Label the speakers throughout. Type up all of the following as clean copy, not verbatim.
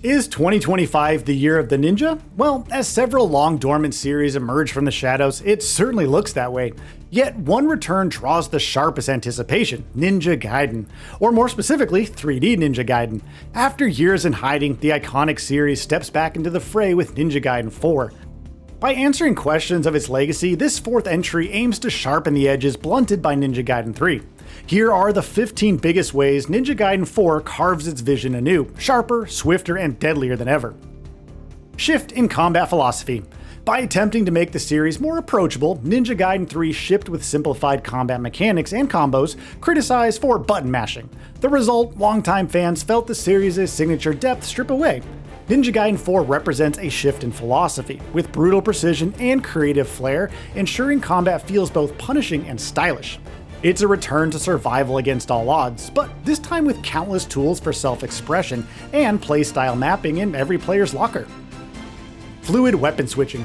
Speaker 1: Is 2025 the year of the ninja? Well, as several long dormant series emerge from the shadows, it certainly looks that way. Yet one return draws the sharpest anticipation, Ninja Gaiden, or more specifically, 3D Ninja Gaiden. After years in hiding, the iconic series steps back into the fray with Ninja Gaiden 4. By answering questions of its legacy, this fourth entry aims to sharpen the edges blunted by Ninja Gaiden 3. Here are the 15 biggest ways Ninja Gaiden 4 carves its vision anew, sharper, swifter, and deadlier than ever. Shift in combat philosophy. By attempting to make the series more approachable, Ninja Gaiden 3 shipped with simplified combat mechanics and combos, criticized for button mashing. The result, longtime fans felt the series' signature depth strip away. Ninja Gaiden 4 represents a shift in philosophy, with brutal precision and creative flair, ensuring combat feels both punishing and stylish. It's a return to survival against all odds, but this time with countless tools for self-expression and playstyle mapping in every player's locker. Fluid weapon switching.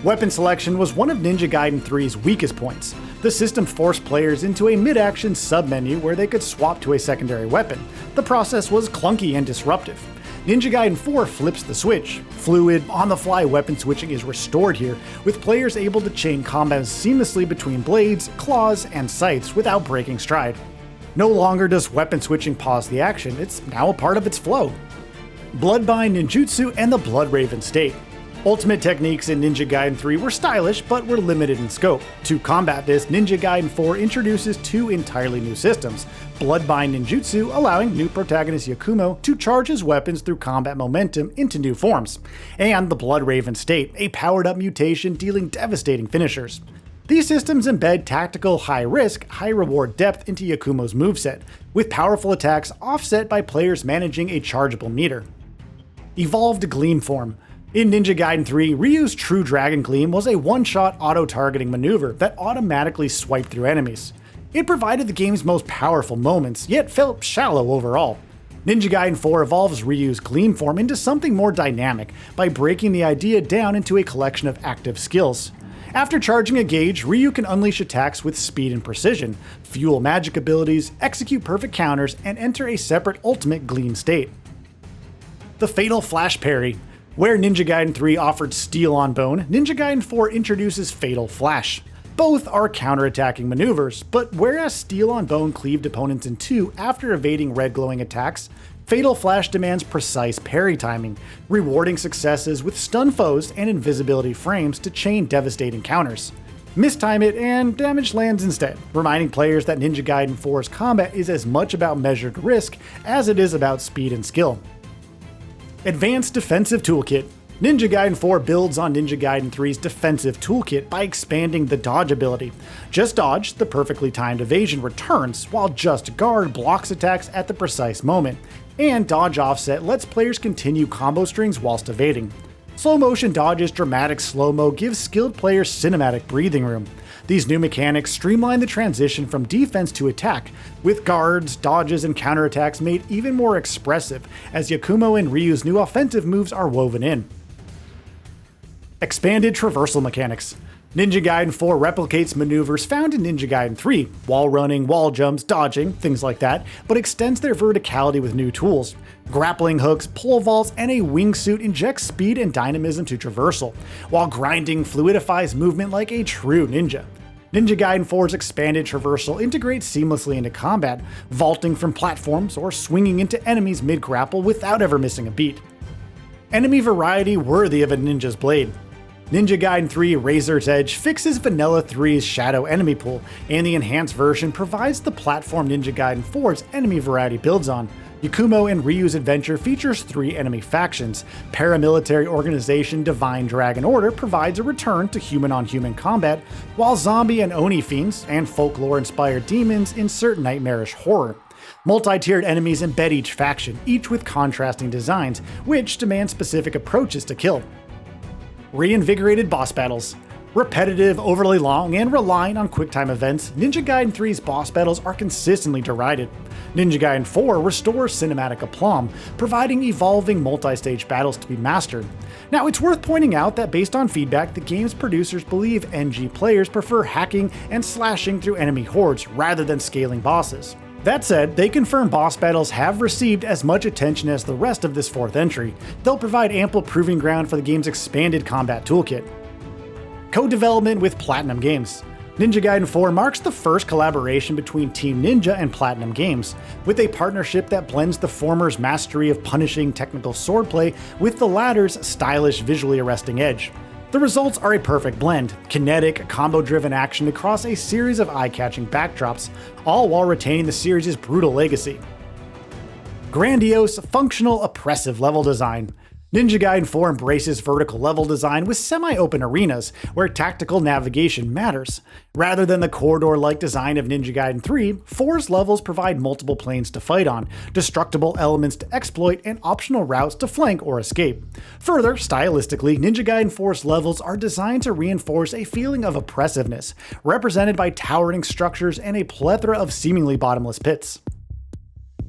Speaker 1: Weapon selection was one of Ninja Gaiden 3's weakest points. The system forced players into a mid-action sub-menu where they could swap to a secondary weapon. The process was clunky and disruptive. Ninja Gaiden 4 flips the switch. Fluid, on-the-fly weapon switching is restored here, with players able to chain combos seamlessly between blades, claws, and scythes without breaking stride. No longer does weapon switching pause the action, it's now a part of its flow. Bloodbind ninjutsu and the Blood Raven state. Ultimate techniques in Ninja Gaiden 3 were stylish, but were limited in scope. To combat this, Ninja Gaiden 4 introduces two entirely new systems. Bloodbind ninjutsu, allowing new protagonist Yakumo to charge his weapons through combat momentum into new forms. And the Blood Raven state, a powered-up mutation dealing devastating finishers. These systems embed tactical high-risk, high-reward depth into Yakumo's moveset, with powerful attacks offset by players managing a chargeable meter. Evolved Gleam form. In Ninja Gaiden 3, Ryu's True Dragon Gleam was a one-shot auto-targeting maneuver that automatically swiped through enemies. It provided the game's most powerful moments, yet felt shallow overall. Ninja Gaiden 4 evolves Ryu's Gleam form into something more dynamic by breaking the idea down into a collection of active skills. After charging a gauge, Ryu can unleash attacks with speed and precision, fuel magic abilities, execute perfect counters, and enter a separate ultimate Gleam state. The Fatal Flash Parry. Where Ninja Gaiden 3 offered Steel on Bone, Ninja Gaiden 4 introduces Fatal Flash. Both are counterattacking maneuvers, but whereas Steel on Bone cleaved opponents in two after evading red glowing attacks, Fatal Flash demands precise parry timing, rewarding successes with stun foes and invisibility frames to chain devastating counters. Mistime it and damage lands instead, reminding players that Ninja Gaiden 4's combat is as much about measured risk as it is about speed and skill. Advanced Defensive Toolkit. Ninja Gaiden 4 builds on Ninja Gaiden 3's defensive toolkit by expanding the dodge ability. Just Dodge, the perfectly timed evasion, returns, while Just Guard blocks attacks at the precise moment, and Dodge Offset lets players continue combo strings whilst evading. Slow motion dodges dramatic slow-mo gives skilled players cinematic breathing room. These new mechanics streamline the transition from defense to attack, with guards, dodges, and counterattacks made even more expressive as Yakumo and Ryu's new offensive moves are woven in. Expanded traversal mechanics. Ninja Gaiden 4 replicates maneuvers found in Ninja Gaiden 3, wall running, wall jumps, dodging, things like that, but extends their verticality with new tools. Grappling hooks, pole vaults, and a wingsuit inject speed and dynamism to traversal, while grinding fluidifies movement like a true ninja. Ninja Gaiden 4's expanded traversal integrates seamlessly into combat, vaulting from platforms or swinging into enemies mid-grapple without ever missing a beat. Enemy variety worthy of a ninja's blade. Ninja Gaiden 3 Razor's Edge fixes Vanilla 3's shadow enemy pool, and the enhanced version provides the platform Ninja Gaiden 4's enemy variety builds on. Yakumo and Ryu's adventure features 3 enemy factions. Paramilitary organization Divine Dragon Order provides a return to human-on-human combat, while zombie and oni fiends and folklore-inspired demons insert nightmarish horror. Multi-tiered enemies embed each faction, each with contrasting designs, which demand specific approaches to kill. Reinvigorated boss battles. Repetitive, overly long, and relying on quick-time events, Ninja Gaiden 3's boss battles are consistently derided. Ninja Gaiden 4 restores cinematic aplomb, providing evolving multi-stage battles to be mastered. Now, it's worth pointing out that based on feedback, the game's producers believe NG players prefer hacking and slashing through enemy hordes rather than scaling bosses. That said, they confirm boss battles have received as much attention as the rest of this 4th entry. They'll provide ample proving ground for the game's expanded combat toolkit. Co-development with PlatinumGames. Ninja Gaiden 4 marks the first collaboration between Team Ninja and PlatinumGames, with a partnership that blends the former's mastery of punishing technical swordplay with the latter's stylish, visually arresting edge. The results are a perfect blend: kinetic, combo-driven action across a series of eye-catching backdrops, all while retaining the series' brutal legacy. Grandiose, functional, oppressive level design. Ninja Gaiden 4 embraces vertical level design with semi-open arenas, where tactical navigation matters. Rather than the corridor-like design of Ninja Gaiden 3, 4's levels provide multiple planes to fight on, destructible elements to exploit, and optional routes to flank or escape. Further, stylistically, Ninja Gaiden 4's levels are designed to reinforce a feeling of oppressiveness, represented by towering structures and a plethora of seemingly bottomless pits.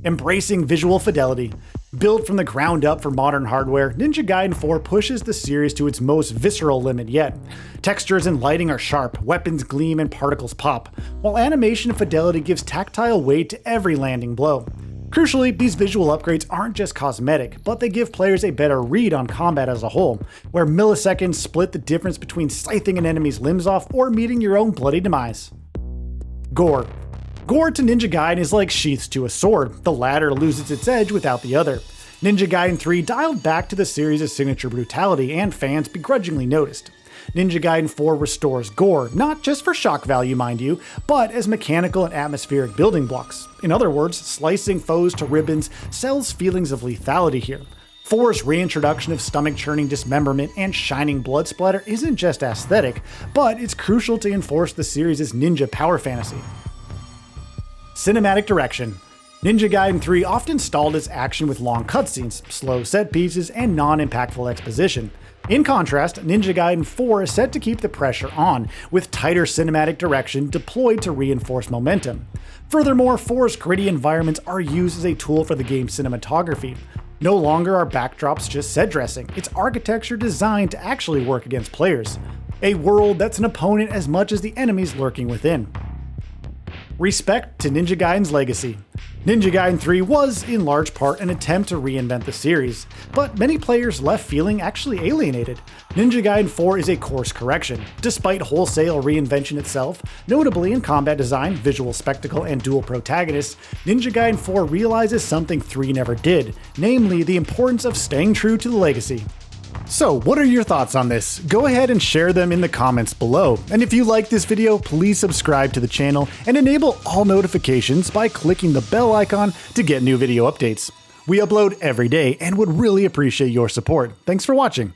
Speaker 1: Embracing visual fidelity. Built from the ground up for modern hardware, Ninja Gaiden 4 pushes the series to its most visceral limit yet. Textures and lighting are sharp, weapons gleam, and particles pop, while animation and fidelity gives tactile weight to every landing blow. Crucially, these visual upgrades aren't just cosmetic, but they give players a better read on combat as a whole, where milliseconds split the difference between scything an enemy's limbs off or meeting your own bloody demise. Gore. Gore to Ninja Gaiden is like sheaths to a sword. The latter loses its edge without the other. Ninja Gaiden 3 dialed back to the series' signature brutality, and fans begrudgingly noticed. Ninja Gaiden 4 restores gore, not just for shock value mind you, but as mechanical and atmospheric building blocks. In other words, slicing foes to ribbons sells feelings of lethality here. 4's reintroduction of stomach-churning dismemberment and shining blood splatter isn't just aesthetic, but it's crucial to enforce the series' ninja power fantasy. Cinematic direction. Ninja Gaiden 3 often stalled its action with long cutscenes, slow set pieces, and non-impactful exposition. In contrast, Ninja Gaiden 4 is set to keep the pressure on, with tighter cinematic direction deployed to reinforce momentum. Furthermore, 4's gritty environments are used as a tool for the game's cinematography. No longer are backdrops just set dressing, it's architecture designed to actually work against players. A world that's an opponent as much as the enemies lurking within. Respect to Ninja Gaiden's legacy. Ninja Gaiden 3 was, in large part, an attempt to reinvent the series, but many players left feeling actually alienated. Ninja Gaiden 4 is a course correction. Despite wholesale reinvention itself, notably in combat design, visual spectacle, and dual protagonists, Ninja Gaiden 4 realizes something 3 never did, namely the importance of staying true to the legacy. So, what are your thoughts on this? Go ahead and share them in the comments below. And if you like this video, please subscribe to the channel and enable all notifications by clicking the bell icon to get new video updates. We upload every day and would really appreciate your support. Thanks for watching.